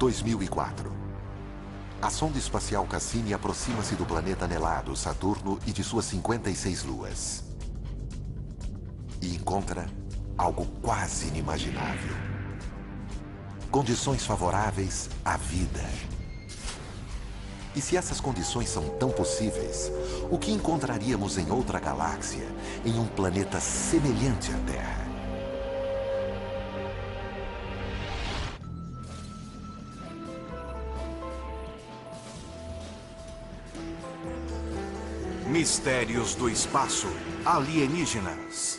2004. A sonda espacial Cassini aproxima-se do planeta anelado Saturno e de suas 56 luas. E encontra algo quase inimaginável. Condições favoráveis à vida. E se essas condições são tão possíveis, o que encontraríamos em outra galáxia, em um planeta semelhante à Terra? Mistérios do espaço. Alienígenas.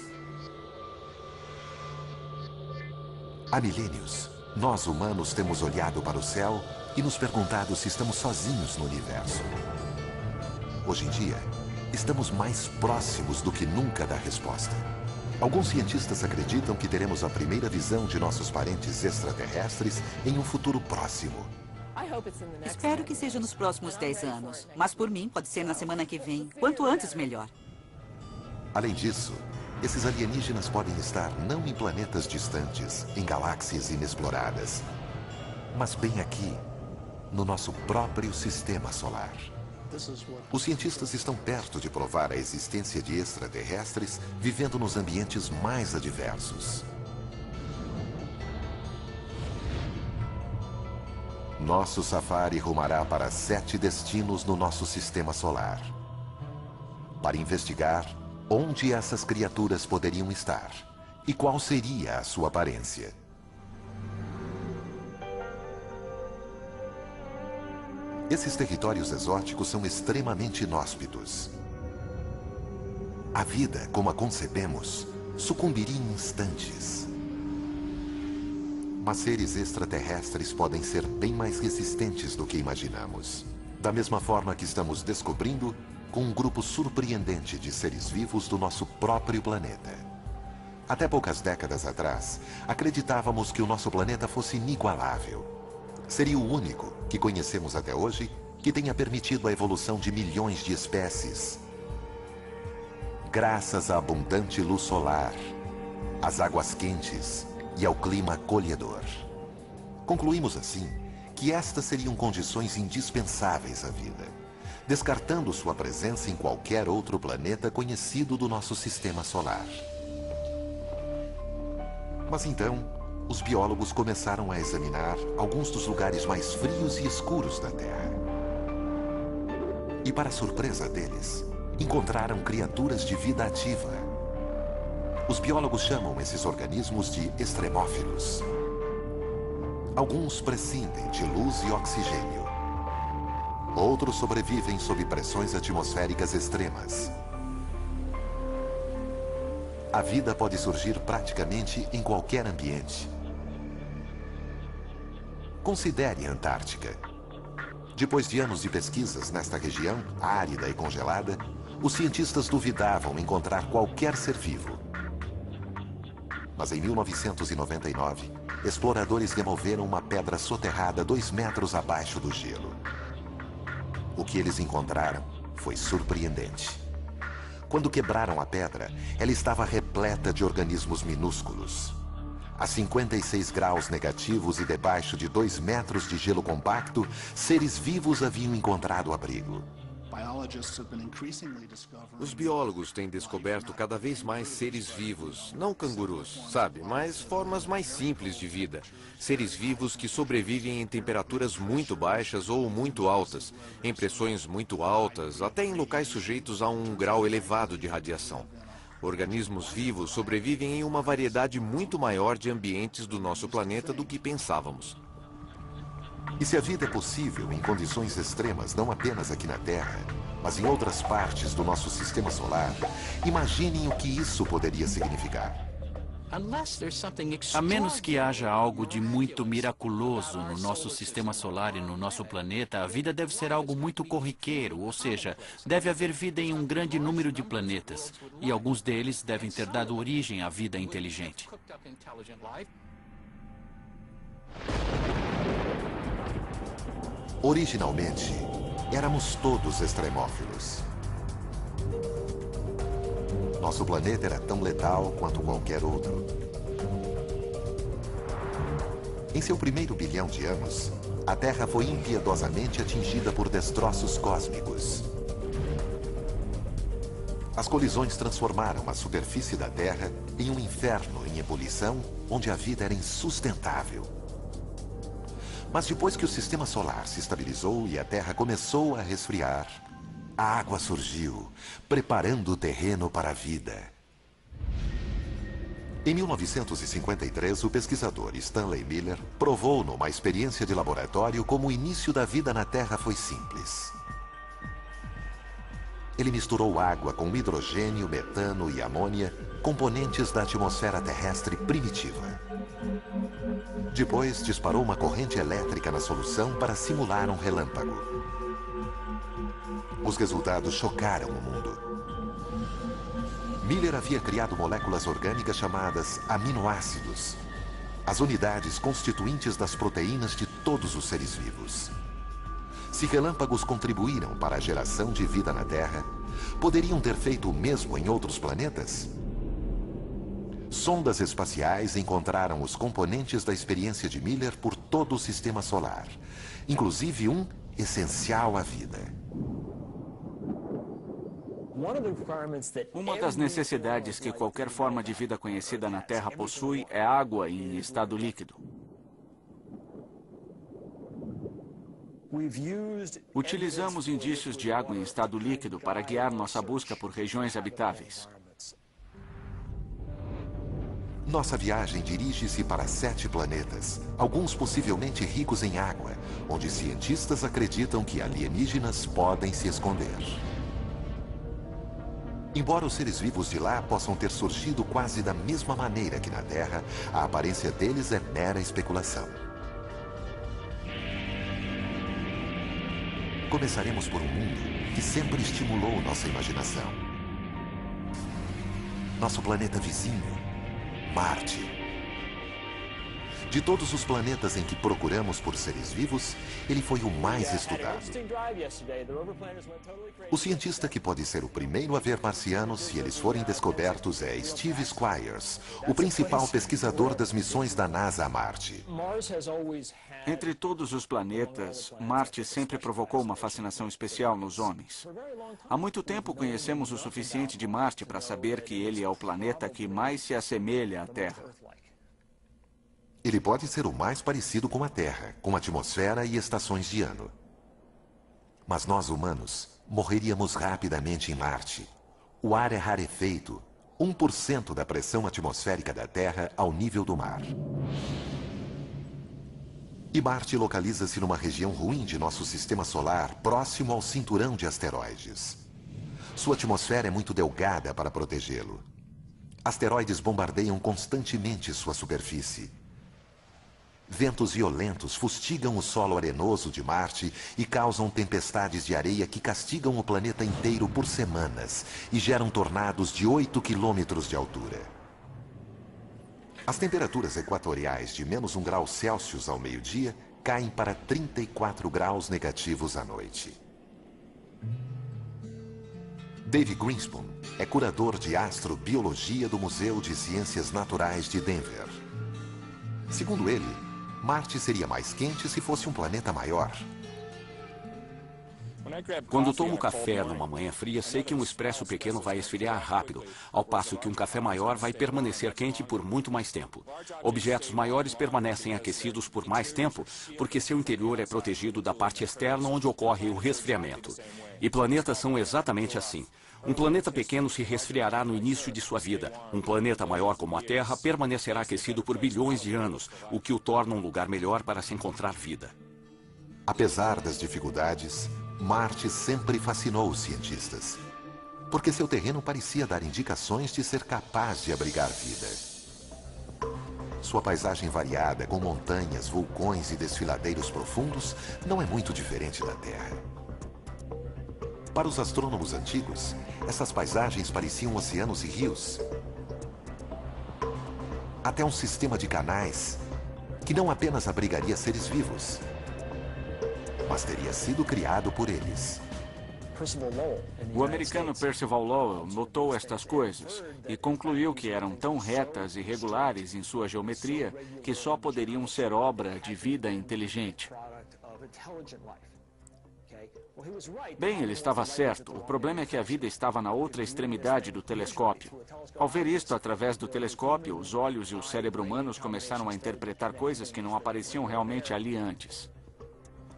Há milênios, nós humanos temos olhado para o céu e nos perguntado se estamos sozinhos no universo. Hoje em dia, estamos mais próximos do que nunca da resposta. Alguns cientistas acreditam que teremos a primeira visão de nossos parentes extraterrestres em um futuro próximo. Espero que seja nos próximos 10 anos. Mas por mim, pode ser na semana que vem. Quanto antes, melhor. Além disso, esses alienígenas podem estar não em planetas distantes, em galáxias inexploradas, mas bem aqui, no nosso próprio sistema solar. Os cientistas estão perto de provar a existência de extraterrestres vivendo nos ambientes mais adversos. Nosso safari rumará para 7 destinos no nosso sistema solar, para investigar onde essas criaturas poderiam estar e qual seria a sua aparência. Esses territórios exóticos são extremamente inóspitos. A vida, como a concebemos, sucumbiria em instantes. Mas seres extraterrestres podem ser bem mais resistentes do que imaginamos. Da mesma forma que estamos descobrindo com um grupo surpreendente de seres vivos do nosso próprio planeta. Até poucas décadas atrás, acreditávamos que o nosso planeta fosse inigualável. Seria o único que conhecemos até hoje que tenha permitido a evolução de milhões de espécies. Graças à abundante luz solar, às águas quentes e ao clima acolhedor. Concluímos assim que estas seriam condições indispensáveis à vida, descartando sua presença em qualquer outro planeta conhecido do nosso sistema solar. Mas então, os biólogos começaram a examinar alguns dos lugares mais frios e escuros da Terra. E para surpresa deles, encontraram criaturas de vida ativa. Os biólogos chamam esses organismos de extremófilos. Alguns prescindem de luz e oxigênio. Outros sobrevivem sob pressões atmosféricas extremas. A vida pode surgir praticamente em qualquer ambiente. Considere a Antártica. Depois de anos de pesquisas nesta região, árida e congelada, os cientistas duvidavam encontrar qualquer ser vivo. Mas em 1999, exploradores removeram uma pedra soterrada 2 metros abaixo do gelo. O que eles encontraram foi surpreendente. Quando quebraram a pedra, ela estava repleta de organismos minúsculos. A 56 graus negativos e debaixo de 2 metros de gelo compacto, seres vivos haviam encontrado abrigo. Os biólogos têm descoberto cada vez mais seres vivos, não cangurus, sabe, mas formas mais simples de vida. Seres vivos que sobrevivem em temperaturas muito baixas ou muito altas, em pressões muito altas, até em locais sujeitos a um grau elevado de radiação. Organismos vivos sobrevivem em uma variedade muito maior de ambientes do nosso planeta do que pensávamos. E se a vida é possível em condições extremas, não apenas aqui na Terra, mas em outras partes do nosso sistema solar, imaginem o que isso poderia significar. A menos que haja algo de muito miraculoso no nosso sistema solar e no nosso planeta, a vida deve ser algo muito corriqueiro, ou seja, deve haver vida em um grande número de planetas. E alguns deles devem ter dado origem à vida inteligente. Originalmente, éramos todos extremófilos. Nosso planeta era tão letal quanto qualquer outro. Em seu primeiro bilhão de anos, a Terra foi impiedosamente atingida por destroços cósmicos. As colisões transformaram a superfície da Terra em um inferno em ebulição, onde a vida era insustentável. Mas depois que o sistema solar se estabilizou e a Terra começou a resfriar, a água surgiu, preparando o terreno para a vida. Em 1953, o pesquisador Stanley Miller provou numa experiência de laboratório como o início da vida na Terra foi simples. Ele misturou água com hidrogênio, metano e amônia, componentes da atmosfera terrestre primitiva. Depois, disparou uma corrente elétrica na solução para simular um relâmpago. Os resultados chocaram o mundo. Miller havia criado moléculas orgânicas chamadas aminoácidos, as unidades constituintes das proteínas de todos os seres vivos. Se relâmpagos contribuíram para a geração de vida na Terra, poderiam ter feito o mesmo em outros planetas? Sondas espaciais encontraram os componentes da experiência de Miller por todo o sistema solar, inclusive um essencial à vida. Uma das necessidades que qualquer forma de vida conhecida na Terra possui é água em estado líquido. Utilizamos indícios de água em estado líquido para guiar nossa busca por regiões habitáveis. Nossa viagem dirige-se para 7 planetas, alguns possivelmente ricos em água, onde cientistas acreditam que alienígenas podem se esconder. Embora os seres vivos de lá possam ter surgido quase da mesma maneira que na Terra, a aparência deles é mera especulação. Começaremos por um mundo que sempre estimulou nossa imaginação. Nosso planeta vizinho, Marte. De todos os planetas em que procuramos por seres vivos, ele foi o mais estudado. O cientista que pode ser o primeiro a ver marcianos se eles forem descobertos é Steve Squyres, o principal pesquisador das missões da NASA a Marte. Entre todos os planetas, Marte sempre provocou uma fascinação especial nos homens. Há muito tempo conhecemos o suficiente de Marte para saber que ele é o planeta que mais se assemelha à Terra. Ele pode ser o mais parecido com a Terra, com atmosfera e estações de ano. Mas nós, humanos, morreríamos rapidamente em Marte. O ar é rarefeito, 1% da pressão atmosférica da Terra ao nível do mar. E Marte localiza-se numa região ruim de nosso sistema solar, próximo ao cinturão de asteroides. Sua atmosfera é muito delgada para protegê-lo. Asteroides bombardeiam constantemente sua superfície. Ventos violentos fustigam o solo arenoso de Marte e causam tempestades de areia que castigam o planeta inteiro por semanas e geram tornados de 8 quilômetros de altura. As temperaturas equatoriais de menos 1 grau Celsius ao meio-dia caem para 34 graus negativos à noite. Dave Greenspan é curador de astrobiologia do Museu de Ciências Naturais de Denver. Segundo ele, Marte seria mais quente se fosse um planeta maior. Quando tomo café numa manhã fria, sei que um expresso pequeno vai esfriar rápido, ao passo que um café maior vai permanecer quente por muito mais tempo. Objetos maiores permanecem aquecidos por mais tempo, porque seu interior é protegido da parte externa onde ocorre o resfriamento. E planetas são exatamente assim. Um planeta pequeno se resfriará no início de sua vida. Um planeta maior como a Terra permanecerá aquecido por bilhões de anos, o que o torna um lugar melhor para se encontrar vida. Apesar das dificuldades, Marte sempre fascinou os cientistas, porque seu terreno parecia dar indicações de ser capaz de abrigar vida. Sua paisagem variada, com montanhas, vulcões e desfiladeiros profundos, não é muito diferente da Terra. Para os astrônomos antigos, essas paisagens pareciam oceanos e rios. Até um sistema de canais que não apenas abrigaria seres vivos, mas teria sido criado por eles. O americano Percival Lowell notou estas coisas e concluiu que eram tão retas e regulares em sua geometria que só poderiam ser obra de vida inteligente. Bem, ele estava certo. O problema é que a vida estava na outra extremidade do telescópio. Ao ver isto através do telescópio, os olhos e o cérebro humanos começaram a interpretar coisas que não apareciam realmente ali antes.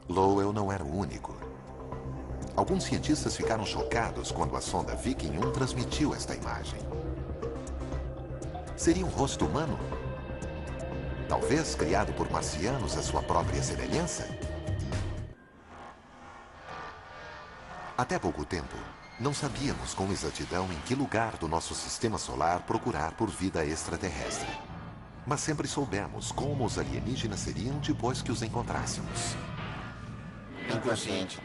Lowell não era o único. Alguns cientistas ficaram chocados quando a sonda Viking 1 transmitiu esta imagem. Seria um rosto humano? Talvez criado por marcianos à sua própria semelhança? Até pouco tempo, não sabíamos com exatidão em que lugar do nosso sistema solar procurar por vida extraterrestre. Mas sempre soubemos como os alienígenas seriam depois que os encontrássemos. Inconsciente.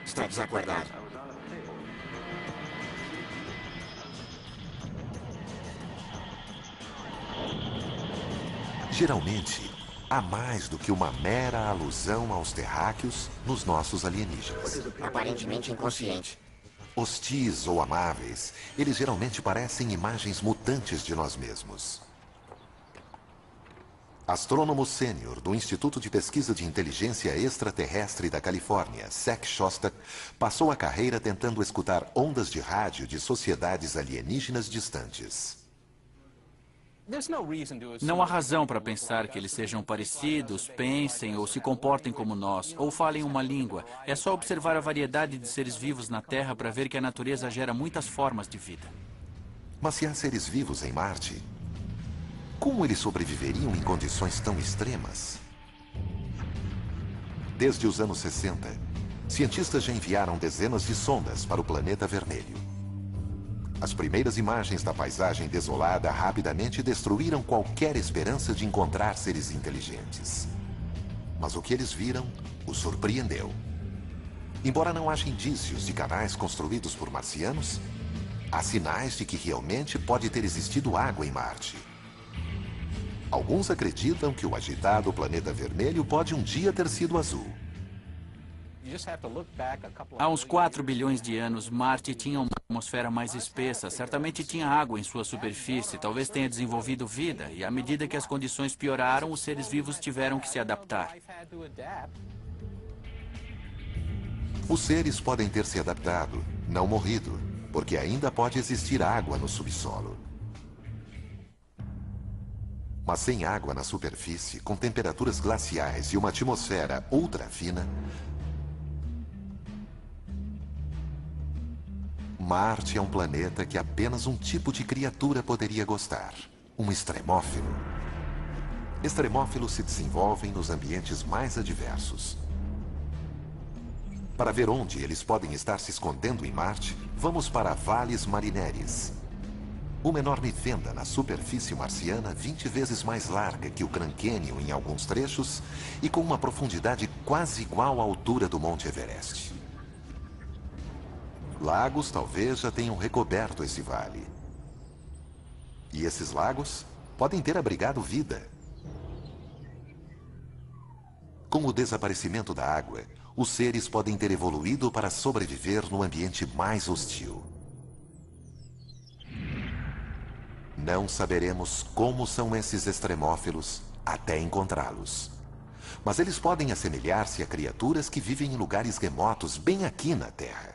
Está desacordado. Geralmente, há mais do que uma mera alusão aos terráqueos nos nossos alienígenas. Aparentemente inconsciente. Hostis ou amáveis, eles geralmente parecem imagens mutantes de nós mesmos. Astrônomo sênior do Instituto de Pesquisa de Inteligência Extraterrestre da Califórnia, Zach Shostak, passou a carreira tentando escutar ondas de rádio de sociedades alienígenas distantes. Não há razão para pensar que eles sejam parecidos, pensem ou se comportem como nós, ou falem uma língua. É só observar a variedade de seres vivos na Terra para ver que a natureza gera muitas formas de vida. Mas se há seres vivos em Marte, como eles sobreviveriam em condições tão extremas? Desde os anos 60, cientistas já enviaram dezenas de sondas para o planeta vermelho. As primeiras imagens da paisagem desolada rapidamente destruíram qualquer esperança de encontrar seres inteligentes. Mas o que eles viram os surpreendeu. Embora não haja indícios de canais construídos por marcianos, há sinais de que realmente pode ter existido água em Marte. Alguns acreditam que o agitado planeta vermelho pode um dia ter sido azul. Há uns 4 bilhões de anos, Marte tinha uma atmosfera mais espessa. Certamente tinha água em sua superfície. Talvez tenha desenvolvido vida. E à medida que as condições pioraram, os seres vivos tiveram que se adaptar. Os seres podem ter se adaptado, não morrido, porque ainda pode existir água no subsolo. Mas sem água na superfície, com temperaturas glaciais e uma atmosfera ultra fina, Marte é um planeta que apenas um tipo de criatura poderia gostar: um extremófilo. Extremófilos se desenvolvem nos ambientes mais adversos. Para ver onde eles podem estar se escondendo em Marte, vamos para Valles Marineris, uma enorme fenda na superfície marciana 20 vezes mais larga que o Grand Canyon em alguns trechos e com uma profundidade quase igual à altura do Monte Everest. Lagos talvez já tenham recoberto esse vale. E esses lagos podem ter abrigado vida. Com o desaparecimento da água, os seres podem ter evoluído para sobreviver no ambiente mais hostil. Não saberemos como são esses extremófilos até encontrá-los. Mas eles podem assemelhar-se a criaturas que vivem em lugares remotos bem aqui na Terra.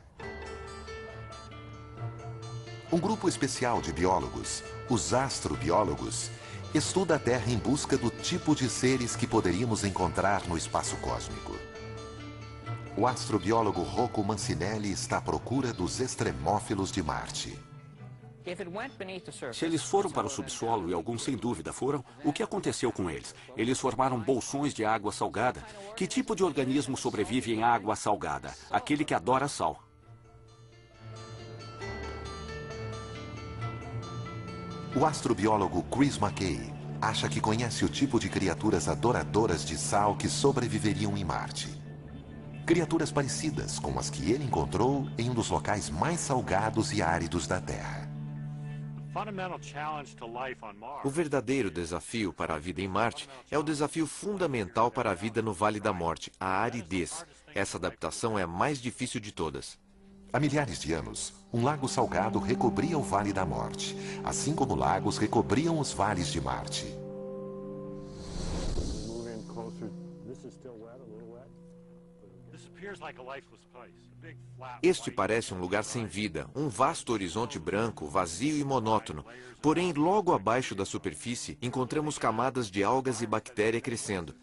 Um grupo especial de biólogos, os astrobiólogos, estuda a Terra em busca do tipo de seres que poderíamos encontrar no espaço cósmico. O astrobiólogo Rocco Mancinelli está à procura dos extremófilos de Marte. Se eles foram para o subsolo, e alguns sem dúvida foram, o que aconteceu com eles? Eles formaram bolsões de água salgada. Que tipo de organismo sobrevive em água salgada? Aquele que adora sal. O astrobiólogo Chris McKay acha que conhece o tipo de criaturas adoradoras de sal que sobreviveriam em Marte. Criaturas parecidas com as que ele encontrou em um dos locais mais salgados e áridos da Terra. O verdadeiro desafio para a vida em Marte é o desafio fundamental para a vida no Vale da Morte, a aridez. Essa adaptação é a mais difícil de todas. Há milhares de anos, um lago salgado recobria o Vale da Morte, assim como lagos recobriam os vales de Marte. Este parece um lugar sem vida, um vasto horizonte branco, vazio e monótono. Porém, logo abaixo da superfície, encontramos camadas de algas e bactéria crescendo.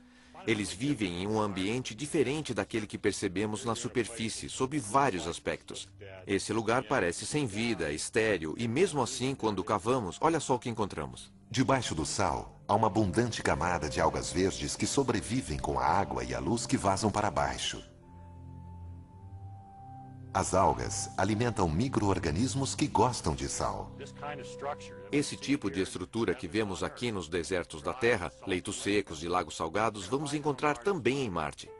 Eles vivem em um ambiente diferente daquele que percebemos na superfície, sob vários aspectos. Esse lugar parece sem vida, estéril, e mesmo assim, quando cavamos, olha só o que encontramos. Debaixo do sal, há uma abundante camada de algas verdes que sobrevivem com a água e a luz que vazam para baixo. As algas alimentam micro-organismos que gostam de sal. Esse tipo de estrutura que vemos aqui nos desertos da Terra, leitos secos de lagos salgados, vamos encontrar também em Marte.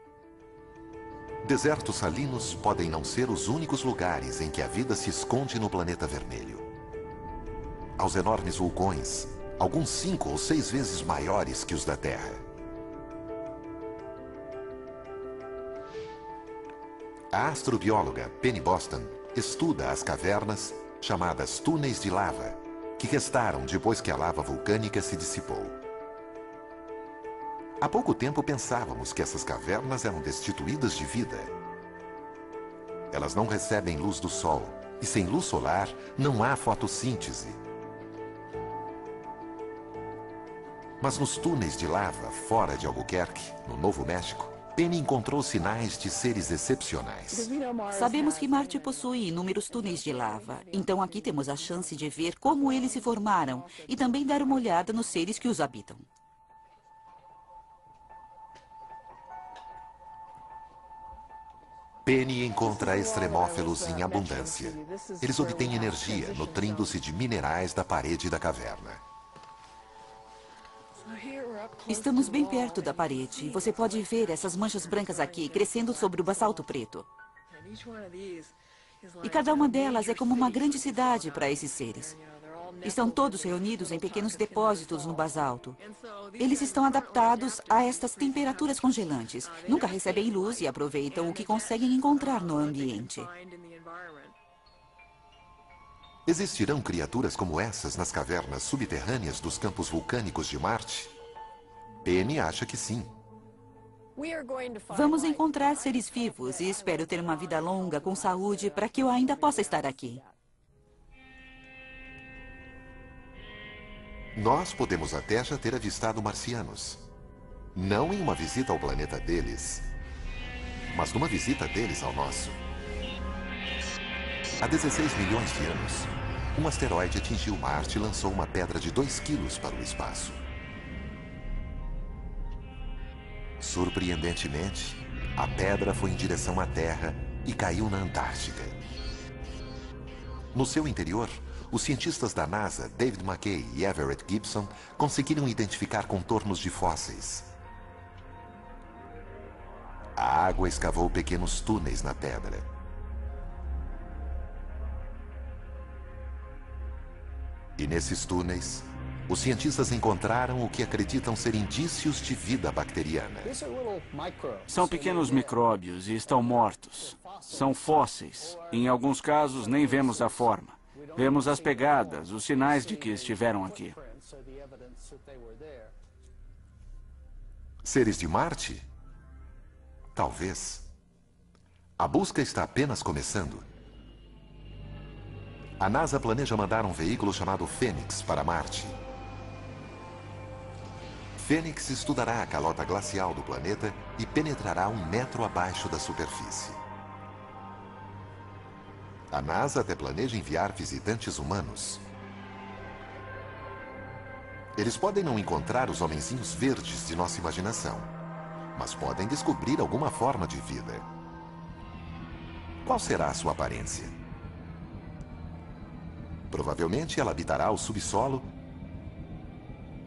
Desertos salinos podem não ser os únicos lugares em que a vida se esconde no planeta vermelho. Aos enormes vulcões, alguns 5 ou 6 vezes maiores que os da Terra. A astrobióloga Penny Boston estuda as cavernas, chamadas túneis de lava, que restaram depois que a lava vulcânica se dissipou. Há pouco tempo pensávamos que essas cavernas eram destituídas de vida. Elas não recebem luz do sol, e sem luz solar não há fotossíntese. Mas nos túneis de lava, fora de Albuquerque, no Novo México, Penny encontrou sinais de seres excepcionais. Sabemos que Marte possui inúmeros túneis de lava, então aqui temos a chance de ver como eles se formaram e também dar uma olhada nos seres que os habitam. Penny encontra extremófilos em abundância. Eles obtêm energia nutrindo-se de minerais da parede da caverna. Estamos bem perto da parede e você pode ver essas manchas brancas aqui crescendo sobre o basalto preto. E cada uma delas é como uma grande cidade para esses seres. Estão todos reunidos em pequenos depósitos no basalto. Eles estão adaptados a estas temperaturas congelantes. Nunca recebem luz e aproveitam o que conseguem encontrar no ambiente. Existirão criaturas como essas nas cavernas subterrâneas dos campos vulcânicos de Marte? Penny acha que sim. Vamos encontrar seres vivos e espero ter uma vida longa com saúde para que eu ainda possa estar aqui. Nós podemos até já ter avistado marcianos. Não em uma visita ao planeta deles, mas numa visita deles ao nosso. Há 16 milhões de anos, um asteroide atingiu Marte e lançou uma pedra de 2 quilos para o espaço. Surpreendentemente, a pedra foi em direção à Terra e caiu na Antártica. No seu interior, os cientistas da NASA, David McKay e Everett Gibson, conseguiram identificar contornos de fósseis. A água escavou pequenos túneis na pedra. E nesses túneis, os cientistas encontraram o que acreditam ser indícios de vida bacteriana. São pequenos micróbios e estão mortos. São fósseis. Em alguns casos, nem vemos a forma. Vemos as pegadas, os sinais de que estiveram aqui. Seres de Marte? Talvez. A busca está apenas começando. A NASA planeja mandar um veículo chamado Fênix para Marte. Fênix estudará a calota glacial do planeta e penetrará 1 metro abaixo da superfície. A NASA até planeja enviar visitantes humanos. Eles podem não encontrar os homenzinhos verdes de nossa imaginação, mas podem descobrir alguma forma de vida. Qual será a sua aparência? Provavelmente ela habitará o subsolo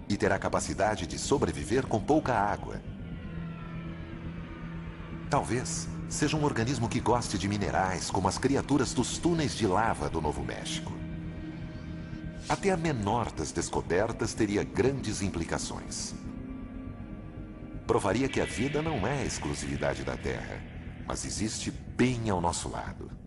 e terá capacidade de sobreviver com pouca água. Talvez seja um organismo que goste de minerais, como as criaturas dos túneis de lava do Novo México. Até a menor das descobertas teria grandes implicações. Provaria que a vida não é exclusividade da Terra, mas existe bem ao nosso lado.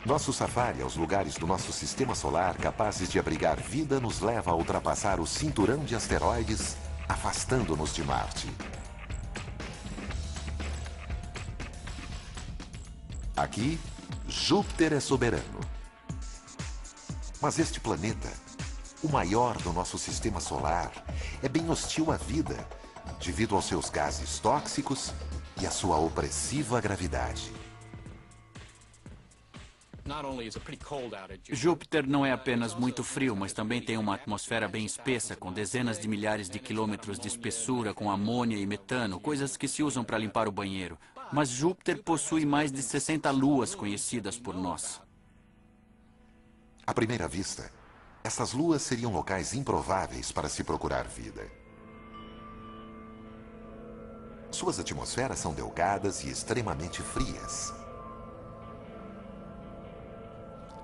Nosso safari aos lugares do nosso sistema solar capazes de abrigar vida nos leva a ultrapassar o cinturão de asteroides afastando-nos de Marte. Aqui, Júpiter é soberano. Mas este planeta, o maior do nosso sistema solar, é bem hostil à vida, devido aos seus gases tóxicos e à sua opressiva gravidade. Júpiter não é apenas muito frio, mas também tem uma atmosfera bem espessa, com dezenas de milhares de quilômetros de espessura, com amônia e metano, coisas que se usam para limpar o banheiro. Mas Júpiter possui mais de 60 luas conhecidas por nós. À primeira vista, essas luas seriam locais improváveis para se procurar vida. Suas atmosferas são delgadas e extremamente frias.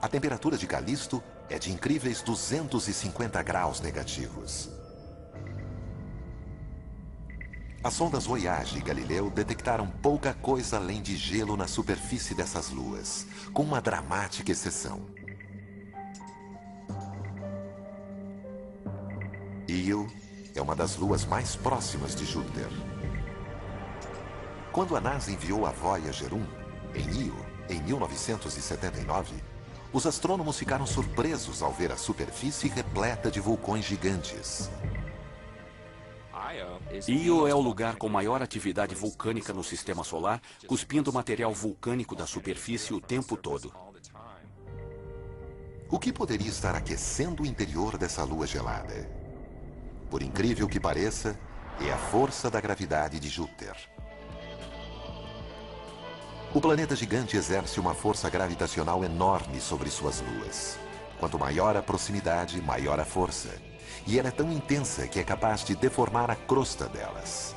A temperatura de Calisto é de incríveis 250 graus negativos. As sondas Voyage e Galileu detectaram pouca coisa além de gelo na superfície dessas luas, com uma dramática exceção. Io é uma das luas mais próximas de Júpiter. Quando a NASA enviou a Voyager 1 em Io, em 1979, os astrônomos ficaram surpresos ao ver a superfície repleta de vulcões gigantes. Io é o lugar com maior atividade vulcânica no sistema solar, cuspindo material vulcânico da superfície o tempo todo. O que poderia estar aquecendo o interior dessa lua gelada? Por incrível que pareça, é a força da gravidade de Júpiter. O planeta gigante exerce uma força gravitacional enorme sobre suas luas. Quanto maior a proximidade, maior a força. E ela é tão intensa que é capaz de deformar a crosta delas.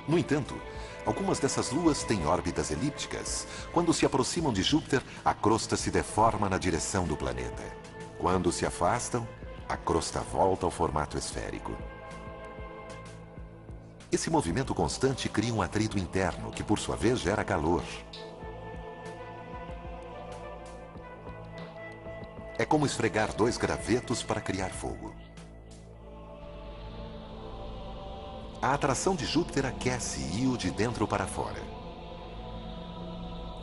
No entanto, algumas dessas luas têm órbitas elípticas. Quando se aproximam de Júpiter, a crosta se deforma na direção do planeta. Quando se afastam, a crosta volta ao formato esférico. Esse movimento constante cria um atrito interno, que por sua vez gera calor. É como esfregar dois gravetos para criar fogo. A atração de Júpiter aquece Io de dentro para fora.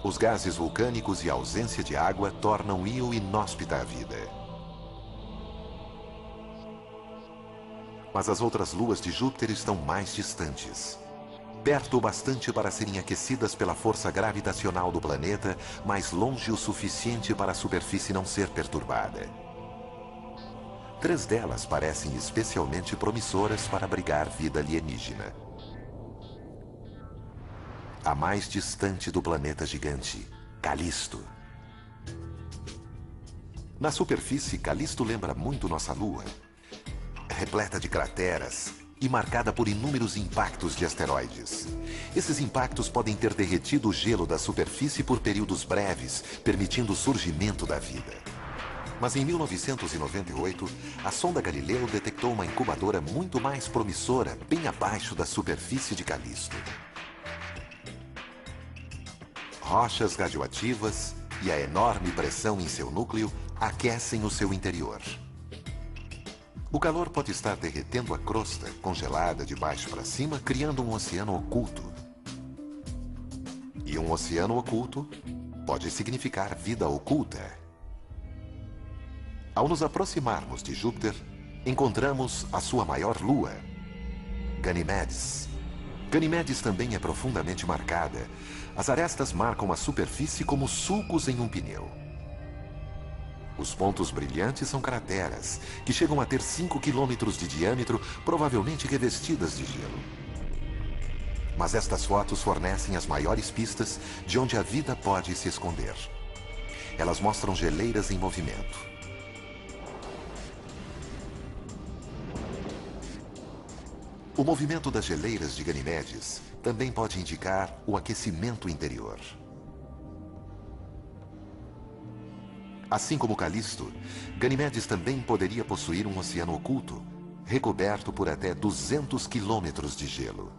Os gases vulcânicos e a ausência de água tornam Io inóspita à vida. Mas as outras luas de Júpiter estão mais distantes. Perto o bastante para serem aquecidas pela força gravitacional do planeta, mas longe o suficiente para a superfície não ser perturbada. 3 delas parecem especialmente promissoras para abrigar vida alienígena. A mais distante do planeta gigante, Calisto. Na superfície, Calisto lembra muito nossa Lua. Repleta de crateras e marcada por inúmeros impactos de asteroides. Esses impactos podem ter derretido o gelo da superfície por períodos breves, permitindo o surgimento da vida. Mas em 1998, a sonda Galileu detectou uma incubadora muito mais promissora bem abaixo da superfície de Calisto. Rochas radioativas e a enorme pressão em seu núcleo aquecem o seu interior. O calor pode estar derretendo a crosta, congelada de baixo para cima, criando um oceano oculto. E um oceano oculto pode significar vida oculta. Ao nos aproximarmos de Júpiter, encontramos a sua maior lua, Ganimedes. Ganimedes também é profundamente marcada. As arestas marcam a superfície como sulcos em um pneu. Os pontos brilhantes são crateras, que chegam a ter 5 quilômetros de diâmetro, provavelmente revestidas de gelo. Mas estas fotos fornecem as maiores pistas de onde a vida pode se esconder. Elas mostram geleiras em movimento. O movimento das geleiras de Ganimedes também pode indicar o aquecimento interior. Assim como Calisto, Ganimedes também poderia possuir um oceano oculto, recoberto por até 200 quilômetros de gelo.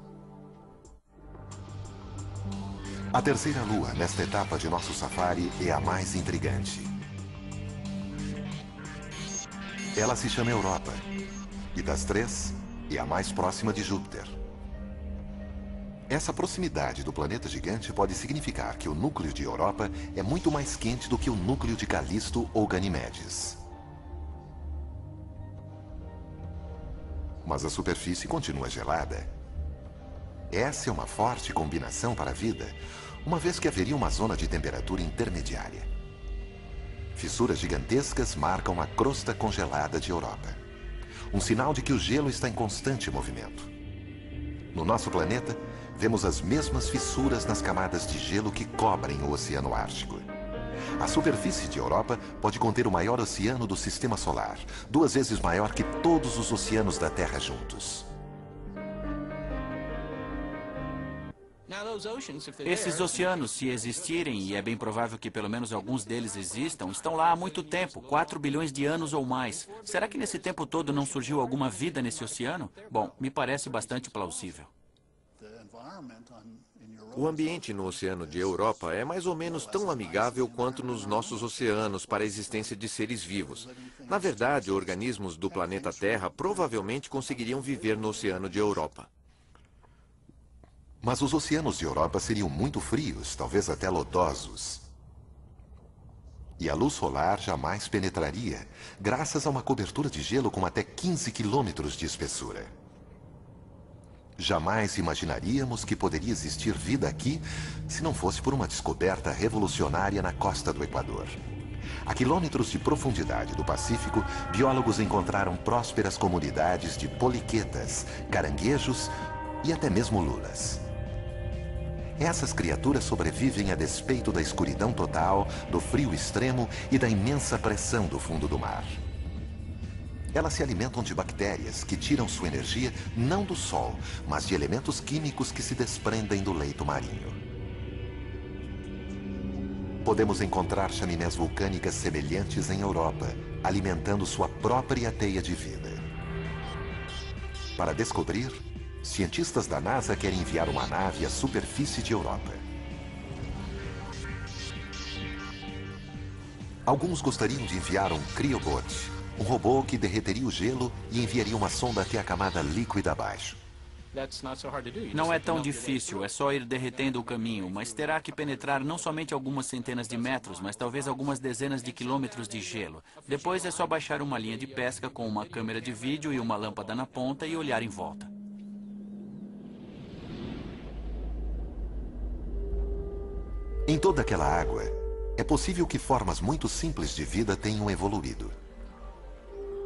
A terceira lua nesta etapa de nosso safari é a mais intrigante. Ela se chama Europa, e das 3, e a mais próxima de Júpiter. Essa proximidade do planeta gigante pode significar que o núcleo de Europa é muito mais quente do que o núcleo de Calisto ou Ganimedes. Mas a superfície continua gelada. Essa é uma forte combinação para a vida, uma vez que haveria uma zona de temperatura intermediária. Fissuras gigantescas marcam a crosta congelada de Europa. Um sinal de que o gelo está em constante movimento. No nosso planeta, vemos as mesmas fissuras nas camadas de gelo que cobrem o Oceano Ártico. A superfície de Europa pode conter o maior oceano do Sistema Solar, 2 vezes maior que todos os oceanos da Terra juntos. Esses oceanos, se existirem, e é bem provável que pelo menos alguns deles existam, estão lá há muito tempo, 4 bilhões de anos ou mais. Será que nesse tempo todo não surgiu alguma vida nesse oceano? Bom, me parece bastante plausível. O ambiente no oceano de Europa é mais ou menos tão amigável quanto nos nossos oceanos para a existência de seres vivos. Na verdade, organismos do planeta Terra provavelmente conseguiriam viver no oceano de Europa. Mas os oceanos de Europa seriam muito frios, talvez até lodosos. E a luz solar jamais penetraria, graças a uma cobertura de gelo com até 15 quilômetros de espessura. Jamais imaginaríamos que poderia existir vida aqui se não fosse por uma descoberta revolucionária na costa do Equador. A quilômetros de profundidade do Pacífico, biólogos encontraram prósperas comunidades de poliquetas, caranguejos e até mesmo lulas. Essas criaturas sobrevivem a despeito da escuridão total, do frio extremo e da imensa pressão do fundo do mar. Elas se alimentam de bactérias que tiram sua energia não do sol, mas de elementos químicos que se desprendem do leito marinho. Podemos encontrar chaminés vulcânicas semelhantes em Europa, alimentando sua própria teia de vida. Para descobrir, cientistas da NASA querem enviar uma nave à superfície de Europa. Alguns gostariam de enviar um Cryobot, um robô que derreteria o gelo e enviaria uma sonda até a camada líquida abaixo. Não é tão difícil, é só ir derretendo o caminho, mas terá que penetrar não somente algumas centenas de metros, mas talvez algumas dezenas de quilômetros de gelo. Depois é só baixar uma linha de pesca com uma câmera de vídeo e uma lâmpada na ponta e olhar em volta. Em toda aquela água, é possível que formas muito simples de vida tenham evoluído.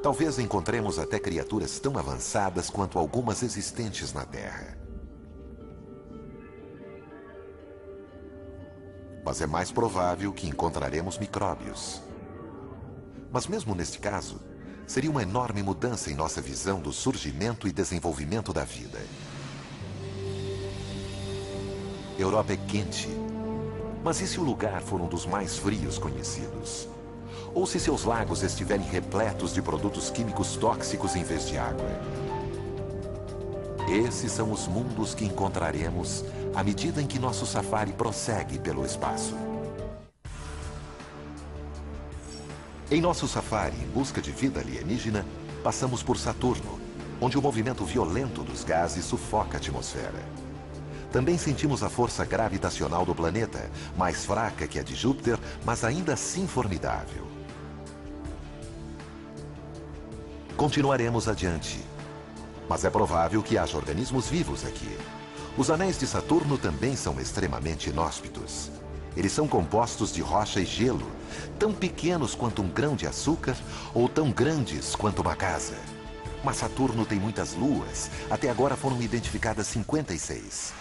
Talvez encontremos até criaturas tão avançadas quanto algumas existentes na Terra. Mas é mais provável que encontraremos micróbios. Mas mesmo neste caso, seria uma enorme mudança em nossa visão do surgimento e desenvolvimento da vida. Europa é quente. Mas e se o lugar for um dos mais frios conhecidos? Ou se seus lagos estiverem repletos de produtos químicos tóxicos em vez de água? Esses são os mundos que encontraremos à medida em que nosso safari prossegue pelo espaço. Em nosso safari em busca de vida alienígena, passamos por Saturno, onde o movimento violento dos gases sufoca a atmosfera. Também sentimos a força gravitacional do planeta, mais fraca que a de Júpiter, mas ainda assim formidável. Continuaremos adiante. Mas é provável que haja organismos vivos aqui. Os anéis de Saturno também são extremamente inóspitos. Eles são compostos de rocha e gelo, tão pequenos quanto um grão de açúcar ou tão grandes quanto uma casa. Mas Saturno tem muitas luas. Até agora foram identificadas 56.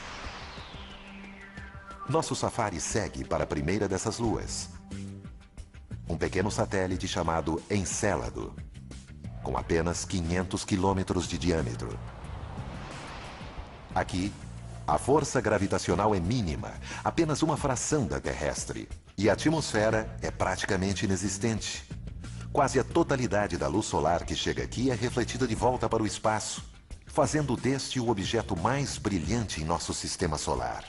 Nosso safari segue para a primeira dessas luas. Um pequeno satélite chamado Encélado, com apenas 500 quilômetros de diâmetro. Aqui, a força gravitacional é mínima, apenas uma fração da terrestre. E a atmosfera é praticamente inexistente. Quase a totalidade da luz solar que chega aqui é refletida de volta para o espaço, fazendo deste o objeto mais brilhante em nosso sistema solar.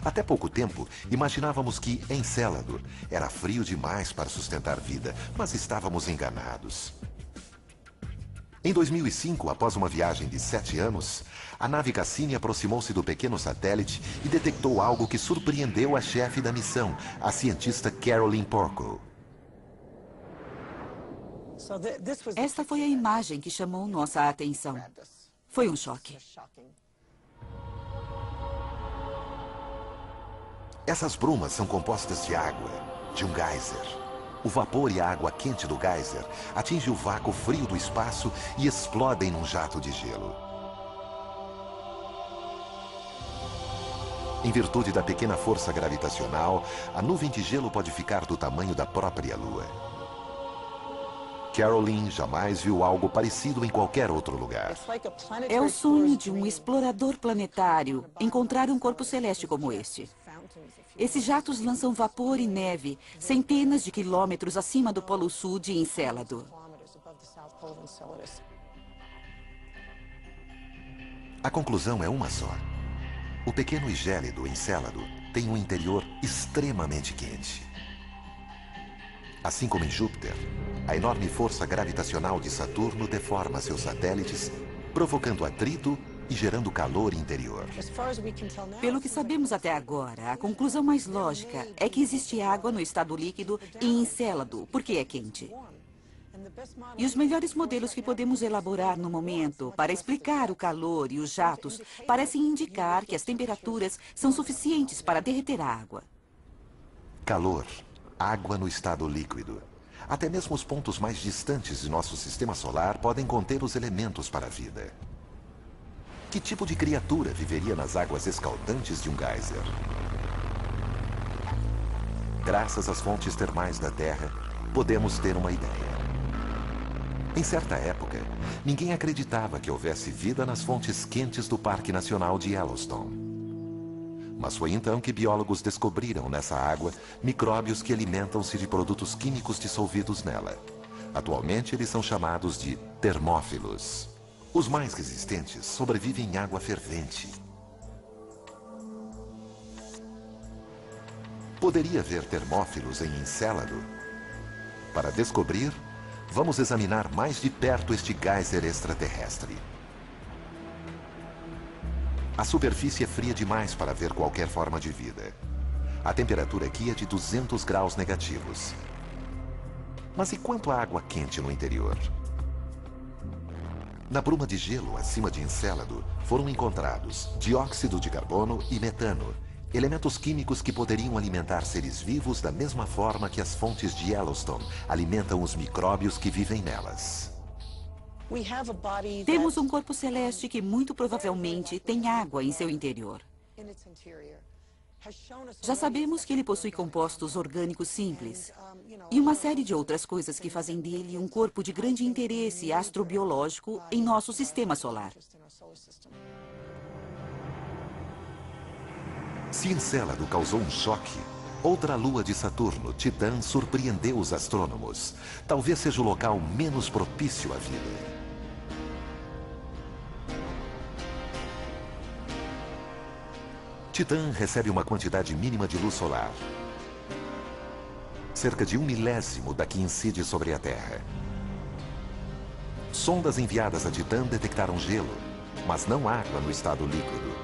Até pouco tempo, imaginávamos que Encélado era frio demais para sustentar vida, mas estávamos enganados. Em 2005, após uma viagem de 7 anos, a nave Cassini aproximou-se do pequeno satélite e detectou algo que surpreendeu a chefe da missão, a cientista Caroline Porco. Esta foi a imagem que chamou nossa atenção. Foi um choque. Essas brumas são compostas de água, de um geyser. O vapor e a água quente do geyser atingem o vácuo frio do espaço e explodem num jato de gelo. Em virtude da pequena força gravitacional, a nuvem de gelo pode ficar do tamanho da própria Lua. Caroline jamais viu algo parecido em qualquer outro lugar. É o sonho de um explorador planetário encontrar um corpo celeste como este. Esses jatos lançam vapor e neve centenas de quilômetros acima do Polo Sul de Encélado. A conclusão é uma só. O pequeno e gélido Encélado tem um interior extremamente quente. Assim como em Júpiter, a enorme força gravitacional de Saturno deforma seus satélites, provocando atrito e gerando calor interior. Pelo que sabemos até agora, a conclusão mais lógica é que existe água no estado líquido em Encélado, porque é quente. E os melhores modelos que podemos elaborar no momento para explicar o calor e os jatos parecem indicar que as temperaturas são suficientes para derreter a água. Calor, água no estado líquido. Até mesmo os pontos mais distantes de nosso sistema solar podem conter os elementos para a vida. Que tipo de criatura viveria nas águas escaldantes de um geyser? Graças às fontes termais da Terra, podemos ter uma ideia. Em certa época, ninguém acreditava que houvesse vida nas fontes quentes do Parque Nacional de Yellowstone. Mas foi então que biólogos descobriram nessa água micróbios que alimentam-se de produtos químicos dissolvidos nela. Atualmente, eles são chamados de termófilos. Os mais resistentes sobrevivem em água fervente. Poderia haver termófilos em Encélado? Para descobrir, vamos examinar mais de perto este geyser extraterrestre. A superfície é fria demais para ver qualquer forma de vida. A temperatura aqui é de 200 graus negativos. Mas e quanto à água quente no interior? Na bruma de gelo acima de Encélado foram encontrados dióxido de carbono e metano, elementos químicos que poderiam alimentar seres vivos da mesma forma que as fontes de Yellowstone alimentam os micróbios que vivem nelas. Temos um corpo celeste que muito provavelmente tem água em seu interior. Já sabemos que ele possui compostos orgânicos simples e uma série de outras coisas que fazem dele um corpo de grande interesse astrobiológico em nosso sistema solar. Se Encélado causou um choque, outra lua de Saturno, Titã, surpreendeu os astrônomos. Talvez seja o local menos propício à vida. Titã recebe uma quantidade mínima de luz solar. Cerca de 1/1000 da que incide sobre a Terra. Sondas enviadas a Titã detectaram gelo, mas não água no estado líquido.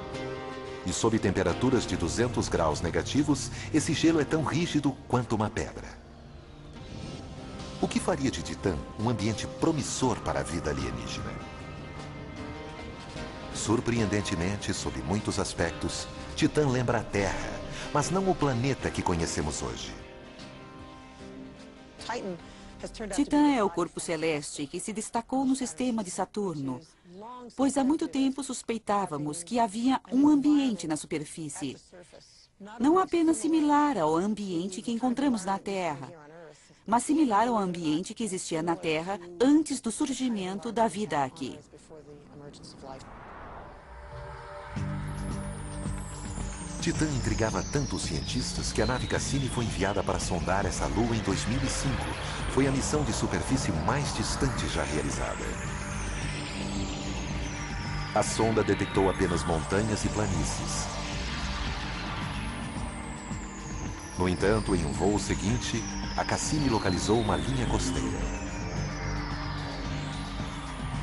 E sob temperaturas de 200 graus negativos, esse gelo é tão rígido quanto uma pedra. O que faria de Titã um ambiente promissor para a vida alienígena? Surpreendentemente, sob muitos aspectos, Titã lembra a Terra, mas não o planeta que conhecemos hoje. Titã é o corpo celeste que se destacou no sistema de Saturno, pois há muito tempo suspeitávamos que havia um ambiente na superfície, não apenas similar ao ambiente que encontramos na Terra, mas similar ao ambiente que existia na Terra antes do surgimento da vida aqui. Titã intrigava tanto os cientistas que a nave Cassini foi enviada para sondar essa lua em 2005. Foi a missão de superfície mais distante já realizada. A sonda detectou apenas montanhas e planícies. No entanto, em um voo seguinte, a Cassini localizou uma linha costeira.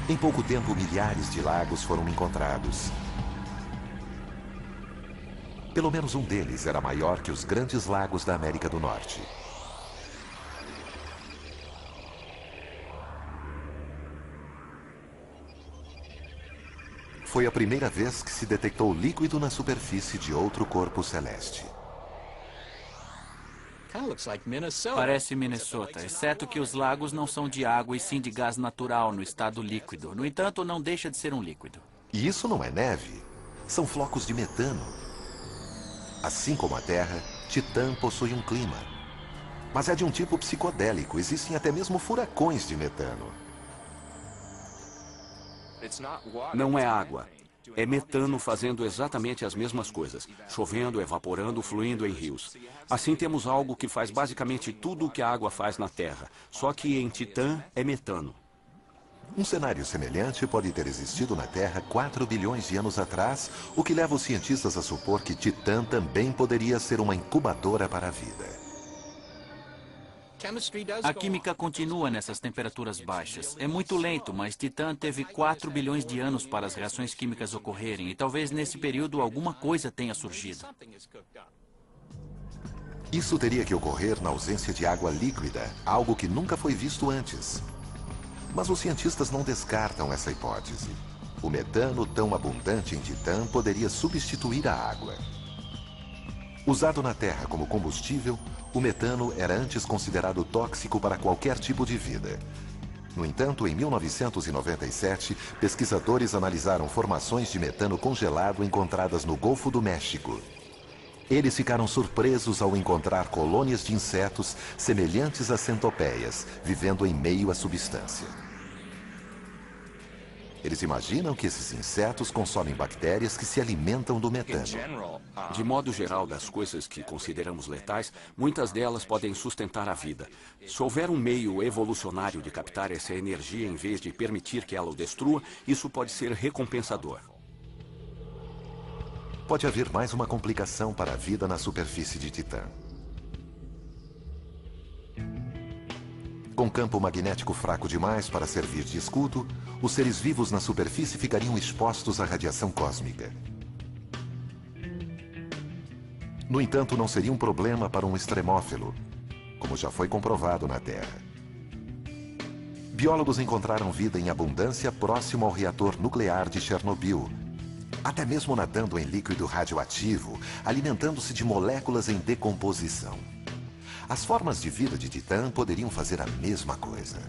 Em pouco tempo, milhares de lagos foram encontrados. Pelo menos um deles era maior que os grandes lagos da América do Norte. Foi a primeira vez que se detectou líquido na superfície de outro corpo celeste. Parece Minnesota, exceto que os lagos não são de água e sim de gás natural no estado líquido. No entanto, não deixa de ser um líquido. E isso não é neve, são flocos de metano. Assim como a Terra, Titã possui um clima. Mas é de um tipo psicodélico, existem até mesmo furacões de metano. Não é água. É metano fazendo exatamente as mesmas coisas. Chovendo, evaporando, fluindo em rios. Assim temos algo que faz basicamente tudo o que a água faz na Terra. Só que em Titã é metano. Um cenário semelhante pode ter existido na Terra 4 bilhões de anos atrás, o que leva os cientistas a supor que Titã também poderia ser uma incubadora para a vida. A química continua nessas temperaturas baixas. É muito lento, mas Titã teve 4 bilhões de anos para as reações químicas ocorrerem, e talvez nesse período alguma coisa tenha surgido. Isso teria que ocorrer na ausência de água líquida, algo que nunca foi visto antes. Mas os cientistas não descartam essa hipótese. O metano tão abundante em Titã poderia substituir a água. Usado na Terra como combustível, o metano era antes considerado tóxico para qualquer tipo de vida. No entanto, em 1997, pesquisadores analisaram formações de metano congelado encontradas no Golfo do México. Eles ficaram surpresos ao encontrar colônias de insetos semelhantes a centopeias, vivendo em meio à substância. Eles imaginam que esses insetos consomem bactérias que se alimentam do metano. De modo geral, das coisas que consideramos letais, muitas delas podem sustentar a vida. Se houver um meio evolucionário de captar essa energia em vez de permitir que ela o destrua, isso pode ser recompensador. Pode haver mais uma complicação para a vida na superfície de Titã. Com campo magnético fraco demais para servir de escudo, os seres vivos na superfície ficariam expostos à radiação cósmica. No entanto, não seria um problema para um extremófilo, como já foi comprovado na Terra. Biólogos encontraram vida em abundância próximo ao reator nuclear de Chernobyl, até mesmo nadando em líquido radioativo, alimentando-se de moléculas em decomposição. As formas de vida de Titã poderiam fazer a mesma coisa.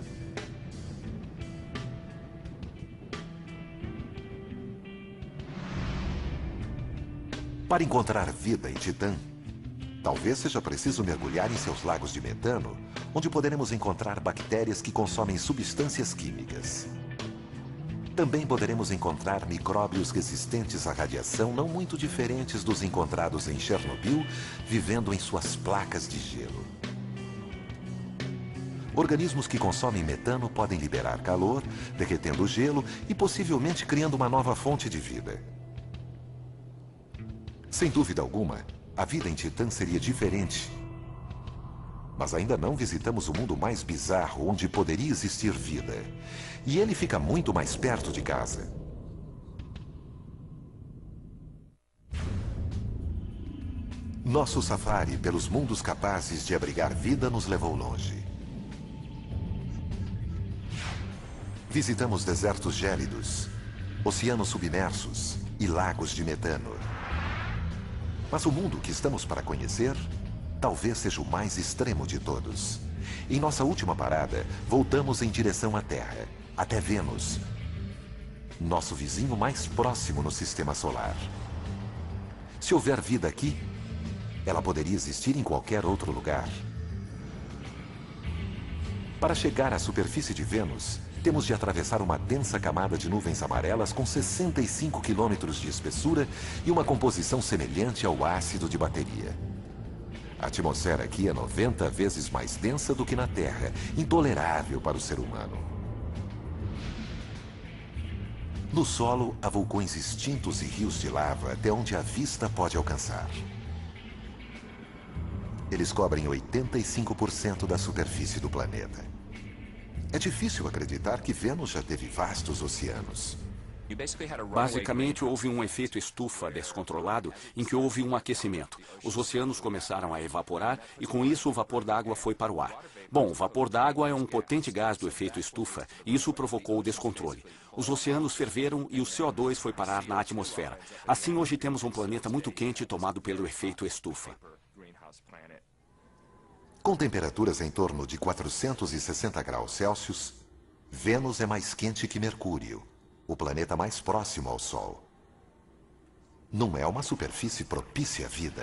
Para encontrar vida em Titã, talvez seja preciso mergulhar em seus lagos de metano, onde poderemos encontrar bactérias que consomem substâncias químicas. Também poderemos encontrar micróbios resistentes à radiação não muito diferentes dos encontrados em Chernobyl, vivendo em suas placas de gelo. Organismos que consomem metano podem liberar calor, derretendo o gelo e possivelmente criando uma nova fonte de vida. Sem dúvida alguma, a vida em Titã seria diferente. Mas ainda não visitamos o mundo mais bizarro onde poderia existir vida. E ele fica muito mais perto de casa. Nosso safari pelos mundos capazes de abrigar vida nos levou longe. Visitamos desertos gélidos, oceanos submersos e lagos de metano. Mas o mundo que estamos para conhecer talvez seja o mais extremo de todos. Em nossa última parada, voltamos em direção à Terra, até Vênus, nosso vizinho mais próximo no Sistema Solar. Se houver vida aqui, ela poderia existir em qualquer outro lugar. Para chegar à superfície de Vênus, temos de atravessar uma densa camada de nuvens amarelas com 65 quilômetros de espessura e uma composição semelhante ao ácido de bateria. A atmosfera aqui é 90 vezes mais densa do que na Terra, intolerável para o ser humano. No solo, há vulcões extintos e rios de lava até onde a vista pode alcançar. Eles cobrem 85% da superfície do planeta. É difícil acreditar que Vênus já teve vastos oceanos. Basicamente, houve um efeito estufa descontrolado em que houve um aquecimento. Os oceanos começaram a evaporar e, com isso, o vapor d'água foi para o ar. Bom, o vapor d'água é um potente gás do efeito estufa e isso provocou o descontrole. Os oceanos ferveram e o CO2 foi parar na atmosfera. Assim, hoje temos um planeta muito quente tomado pelo efeito estufa. Com temperaturas em torno de 460 graus Celsius, Vênus é mais quente que Mercúrio, o planeta mais próximo ao Sol. Não é uma superfície propícia à vida.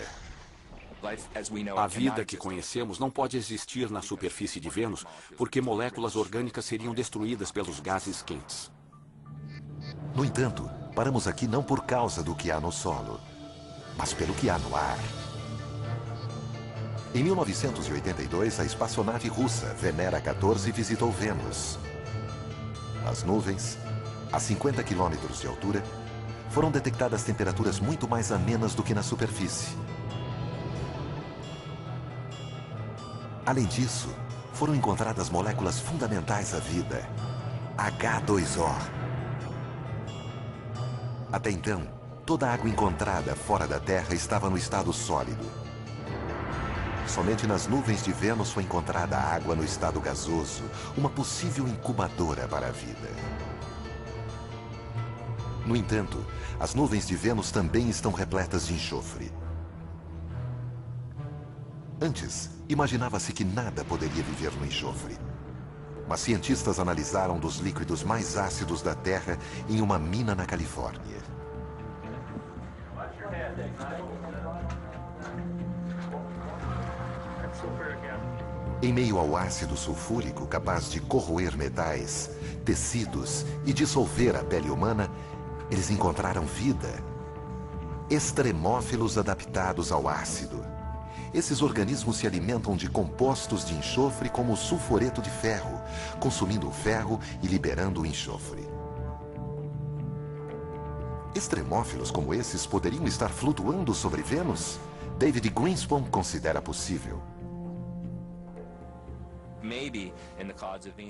A vida que conhecemos não pode existir na superfície de Vênus porque moléculas orgânicas seriam destruídas pelos gases quentes. No entanto, paramos aqui não por causa do que há no solo, mas pelo que há no ar. Em 1982, a espaçonave russa Venera 14 visitou Vênus. Nas nuvens, a 50 quilômetros de altura, foram detectadas temperaturas muito mais amenas do que na superfície. Além disso, foram encontradas moléculas fundamentais à vida, H2O. Até então, toda a água encontrada fora da Terra estava no estado sólido. Somente nas nuvens de Vênus foi encontrada água no estado gasoso, uma possível incubadora para a vida. No entanto, as nuvens de Vênus também estão repletas de enxofre. Antes, imaginava-se que nada poderia viver no enxofre. Mas cientistas analisaram dos líquidos mais ácidos da Terra em uma mina na Califórnia. Em meio ao ácido sulfúrico capaz de corroer metais, tecidos e dissolver a pele humana, eles encontraram vida. Extremófilos adaptados ao ácido. Esses organismos se alimentam de compostos de enxofre como o sulfureto de ferro, consumindo o ferro e liberando o enxofre. Extremófilos como esses poderiam estar flutuando sobre Vênus? David Greenspan considera possível.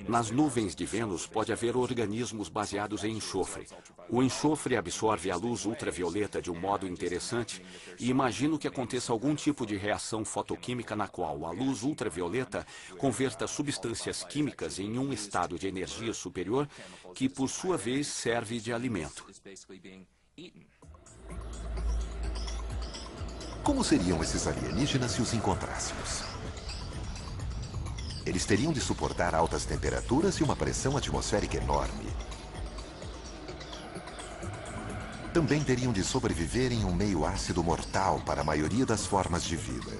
Nas nuvens de Vênus pode haver organismos baseados em enxofre. O enxofre absorve a luz ultravioleta de um modo interessante e imagino que aconteça algum tipo de reação fotoquímica na qual a luz ultravioleta converta substâncias químicas em um estado de energia superior que, por sua vez, serve de alimento. Como seriam esses alienígenas se os encontrássemos? Eles teriam de suportar altas temperaturas e uma pressão atmosférica enorme. Também teriam de sobreviver em um meio ácido mortal para a maioria das formas de vida.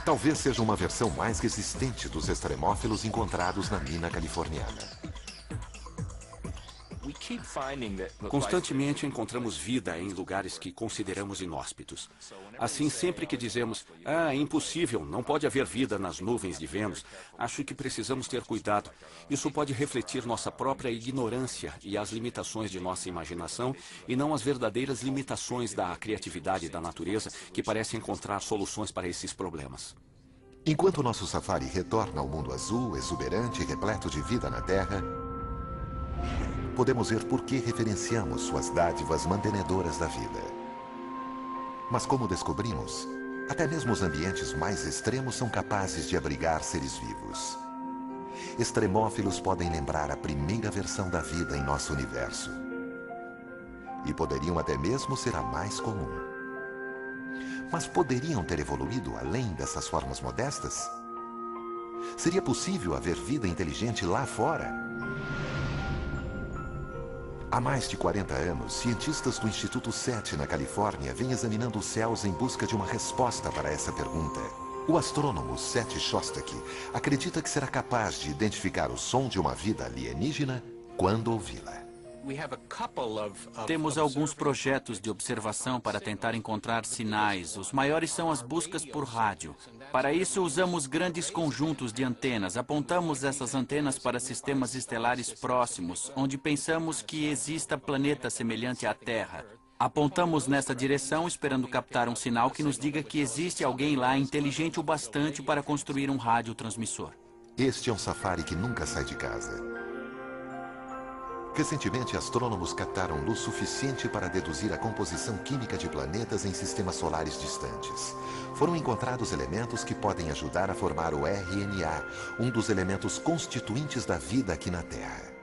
Talvez seja uma versão mais resistente dos extremófilos encontrados na mina californiana. Constantemente encontramos vida em lugares que consideramos inóspitos. Assim, sempre que dizemos, é impossível, não pode haver vida nas nuvens de Vênus, acho que precisamos ter cuidado. Isso pode refletir nossa própria ignorância e as limitações de nossa imaginação, e não as verdadeiras limitações da criatividade da natureza, que parece encontrar soluções para esses problemas. Enquanto nosso safari retorna ao mundo azul, exuberante e repleto de vida na Terra, podemos ver por que referenciamos suas dádivas mantenedoras da vida. Mas como descobrimos, até mesmo os ambientes mais extremos são capazes de abrigar seres vivos. Extremófilos podem lembrar a primeira versão da vida em nosso universo. E poderiam até mesmo ser a mais comum. Mas poderiam ter evoluído além dessas formas modestas? Seria possível haver vida inteligente lá fora? Há mais de 40 anos, cientistas do Instituto SETI, na Califórnia, vêm examinando os céus em busca de uma resposta para essa pergunta. O astrônomo Seth Shostak acredita que será capaz de identificar o som de uma vida alienígena quando ouvi-la. Temos alguns projetos de observação para tentar encontrar sinais. Os maiores são as buscas por rádio. Para isso, usamos grandes conjuntos de antenas. Apontamos essas antenas para sistemas estelares próximos, onde pensamos que exista planeta semelhante à Terra. Apontamos nessa direção, esperando captar um sinal que nos diga que existe alguém lá inteligente o bastante para construir um radiotransmissor. Este é um safari que nunca sai de casa. Recentemente, astrônomos captaram luz suficiente para deduzir a composição química de planetas em sistemas solares distantes. Foram encontrados elementos que podem ajudar a formar o RNA, um dos elementos constituintes da vida aqui na Terra.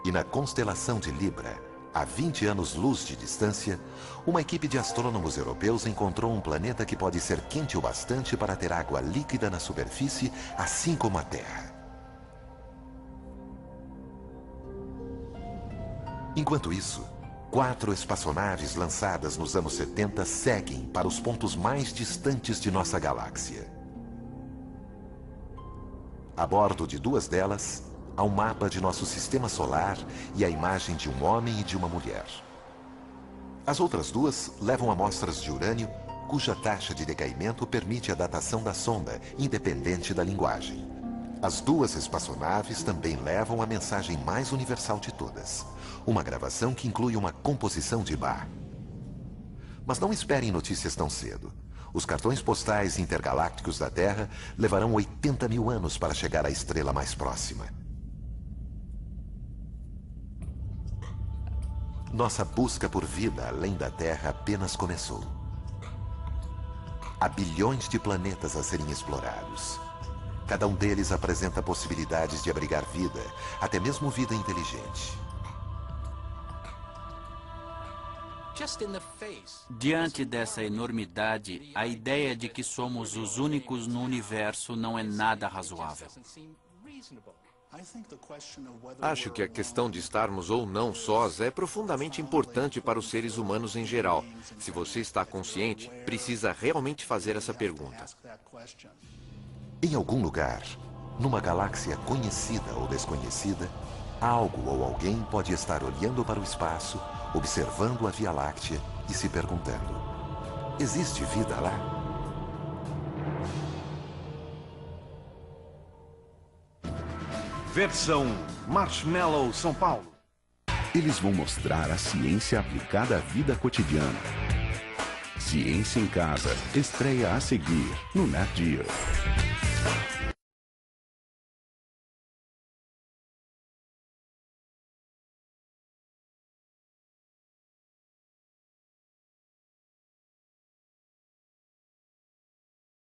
E na constelação de Libra, a 20 anos-luz de distância, uma equipe de astrônomos europeus encontrou um planeta que pode ser quente o bastante para ter água líquida na superfície, assim como a Terra. Enquanto isso, 4 espaçonaves lançadas nos anos 70 seguem para os pontos mais distantes de nossa galáxia. A bordo de 2 delas, há um mapa de nosso sistema solar e a imagem de um homem e de uma mulher. As outras 2 levam amostras de urânio, cuja taxa de decaimento permite a datação da sonda, independente da linguagem. As 2 espaçonaves também levam a mensagem mais universal de todas, uma gravação que inclui uma composição de Bach. Mas não esperem notícias tão cedo. Os cartões postais intergalácticos da Terra levarão 80 mil anos para chegar à estrela mais próxima. Nossa busca por vida além da Terra apenas começou. Há bilhões de planetas a serem explorados. Cada um deles apresenta possibilidades de abrigar vida, até mesmo vida inteligente. Diante dessa enormidade, a ideia de que somos os únicos no universo não é nada razoável. Acho que a questão de estarmos ou não sós é profundamente importante para os seres humanos em geral. Se você está consciente, precisa realmente fazer essa pergunta. Em algum lugar, numa galáxia conhecida ou desconhecida, algo ou alguém pode estar olhando para o espaço, observando a Via Láctea e se perguntando: existe vida lá? Versão Marshmallow São Paulo. Eles vão mostrar a ciência aplicada à vida cotidiana. Ciência em Casa estreia a seguir no Nat Geo.